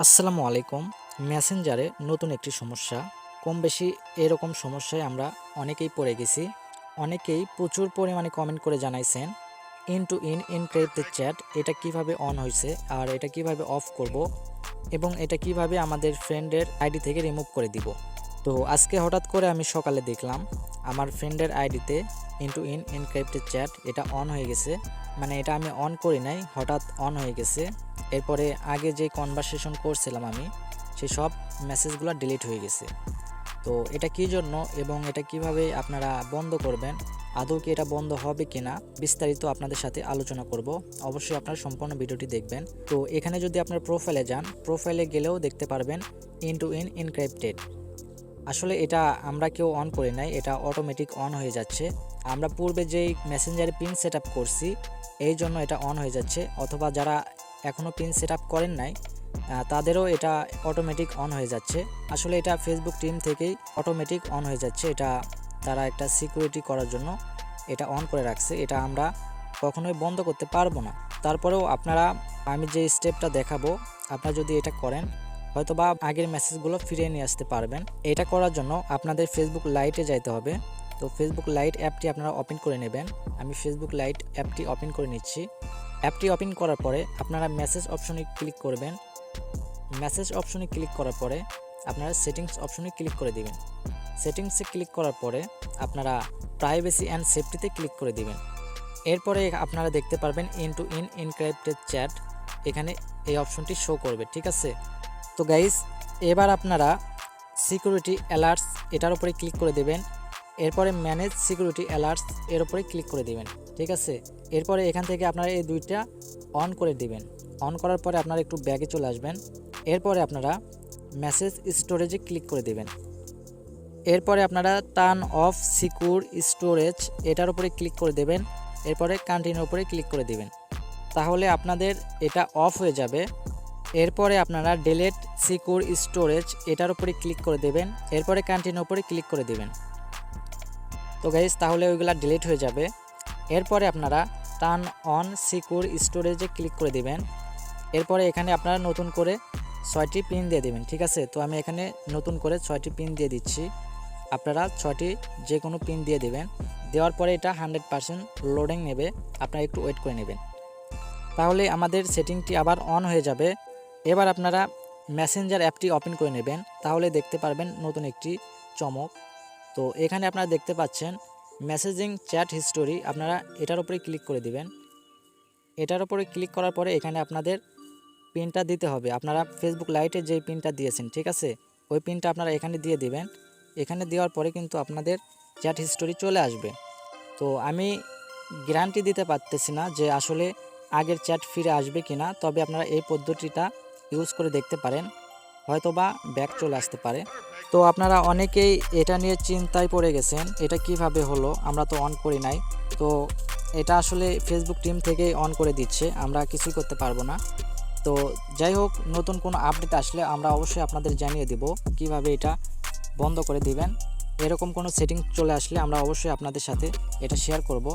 আসসালামু আলাইকুম। মেসেঞ্জারে নতুন একটি সমস্যা, কম বেশি এরকম সমস্যায় আমরা অনেকেই পড়ে গেছি। অনেকেই প্রচুর পরিমাণে কমেন্ট করে জানাইছেন end to end encrypted chat এটা কিভাবে অন হয়েছে আর এটা কিভাবে অফ করব এবং এটা কিভাবে আমাদের ফ্রেন্ডের আইডি থেকে রিমুভ করে দিব। তো আজকে হঠাৎ করে আমি সকালে দেখলাম আমার ফ্রেন্ডের আইডিতে end to end encrypted chat এটা অন হয়ে গেছে। মানে এটা আমি অন করি নাই, হঠাৎ অন হয়ে গেছে। এরপরে আগে যে কনভারসেশন করছিলাম আমি সেই সব মেসেজগুলো ডিলিট হয়ে গেছে। তো এটা কী জন্য এবং এটা কিভাবে আপনারা বন্ধ করবেন, আদৌ কি এটা বন্ধ হবে কিনা বিস্তারিত আপনাদের সাথে আলোচনা করব। অবশ্যই আপনারা সম্পূর্ণ ভিডিওটি দেখবেন। তো এখানে যদি আপনার প্রোফাইলে যান, প্রোফাইলে গেলেও দেখতে পারবেন ইন টু ইন এনক্রিপ্টেড। আসলে এটা আমরা কেউ অন করি নাই, এটা অটোমেটিক অন হয়ে যাচ্ছে। আমরা পূর্বে যেই মেসেঞ্জারে পিন সেট আপ করছি এই জন্য এটা অন হয়ে যাচ্ছে, অথবা যারা এখনও পিন সেট আপ করেন নাই তাদেরও এটা অটোমেটিক অন হয়ে যাচ্ছে। আসলে এটা ফেসবুক টিম থেকেই অটোমেটিক অন হয়ে যাচ্ছে। এটা তারা একটা সিকিউরিটি করার জন্য এটা অন করে রাখছে। এটা আমরা কখনোই বন্ধ করতে পারবো না। তারপরেও আপনারা, আমি যে স্টেপটা দেখাবো, আপনারা যদি এটা করেন হয়তোবা আগের মেসেজগুলো ফিরিয়ে নিয়ে আসতে পারবেন। এটা করার জন্য আপনাদের ফেসবুক লাইটে যাইতে হবে। তো ফেসবুক লাইট অ্যাপটি আপনারা ওপেন করে নেবেন। আমি ফেসবুক লাইট অ্যাপটি ওপেন করে নিচ্ছি। অ্যাপটি ওপেন করার পরে আপনারা মেসেজ অপশনে ক্লিক করবেন। মেসেজ অপশনে ক্লিক করার পরে আপনারা সেটিংস অপশনে ক্লিক করে দিবেন। সেটিংসে ক্লিক করার পরে আপনারা প্রাইভেসি অ্যান্ড সেফটিতে ক্লিক করে দিবেন। এরপরে আপনারা দেখতে পারবেন end to end encrypted chat, এখানে এই অপশনটি শো করবে, ঠিক আছে। তো গাইস, এবার আপনারা সিকিউরিটি অ্যালার্টস এটার উপরে ক্লিক করে দেবেন। এরপরে ম্যানেজ সিকিউরিটি অ্যালার্টস এর উপরে ক্লিক করে দিবেন, ঠিক আছে। এরপরে এখান থেকে আপনারা এই দুইটা অন করে দিবেন। অন করার পরে আপনারা একটু ব্যাগে চলে আসবেন। এরপরে আপনারা মেসেজ স্টোরেজে ক্লিক করে দেবেন। এরপরে আপনারা টার্ন অফ সিকিউর স্টোরেজ এটার উপরে ক্লিক করে দেবেন। এরপরে কন্টিনিউর উপরে ক্লিক করে দিবেন, তাহলে আপনাদের এটা অফ হয়ে যাবে। এরপরে আপনারা ডিলিট সিকিউর স্টোরেজ এটার উপরে ক্লিক করে দেবেন। এরপরে কন্টিনিউর উপরে ক্লিক করে দেবেন। তো গাইস, তাহলে ওইগুলা ডিলিট হয়ে যাবে। এরপরে আপনারা টার্ন অন সিকিউর স্টোরেজে ক্লিক করে দিবেন। এরপরে এখানে আপনারা নতুন করে 6টি পিন দিয়ে দেবেন, ঠিক আছে। তো আমি এখানে নতুন করে 6টি পিন দিয়ে দিচ্ছি। আপনারা 6টি যে কোনো পিন দিয়ে দেবেন। দেওয়ার পরে এটা 100% লোডিং নেবে, আপনারা একটু ওয়েট করে নেবেন। তাহলে আমাদের সেটিংটি আবার অন হয়ে যাবে। এবার আপনারা মেসেঞ্জার অ্যাপটি ওপেন করে নেবেন, তাহলে দেখতে পারবেন নতুন একটি চমক। তো এখানে আপনারা দেখতে পাচ্ছেন মেসেজিং চ্যাট হিস্টোরি, আপনারা এটার উপরে ক্লিক করে দিবেন। এটার উপরে ক্লিক করার পরে এখানে আপনাদের পিনটা দিতে হবে। আপনারা ফেসবুক লাইটে যে পিনটা দিয়েছেন, ঠিক আছে, ওই পিনটা আপনারা এখানে দিয়ে দিবেন। এখানে দেওয়ার পরে কিন্তু আপনাদের চ্যাট হিস্টোরি চলে আসবে। তো আমি গ্যারান্টি দিতে পারতেছি না যে আসলে আগের চ্যাট ফিরে আসবে কিনা, তবে আপনারা এই পদ্ধতিটা ইউজ করে দেখতে পারেন, হয়তোবা ব্যাক চলে আসতে পারে। তো আপনারা অনেকেই এটা নিয়ে চিন্তায় পড়ে গেছেন এটা কিভাবে হলো, আমরা তো অন করি নাই। তো এটা আসলে ফেসবুক টিম থেকেই অন করে দিচ্ছে, আমরা কিছুই করতে পারবো না। তো যাই হোক, নতুন কোনো আপডেট আসলে আমরা অবশ্যই আপনাদের জানিয়ে দেব কিভাবে এটা বন্ধ করে দিবেন। এরকম কোনো সেটিং চলে আসলে আমরা অবশ্যই আপনাদের সাথে এটা শেয়ার করব।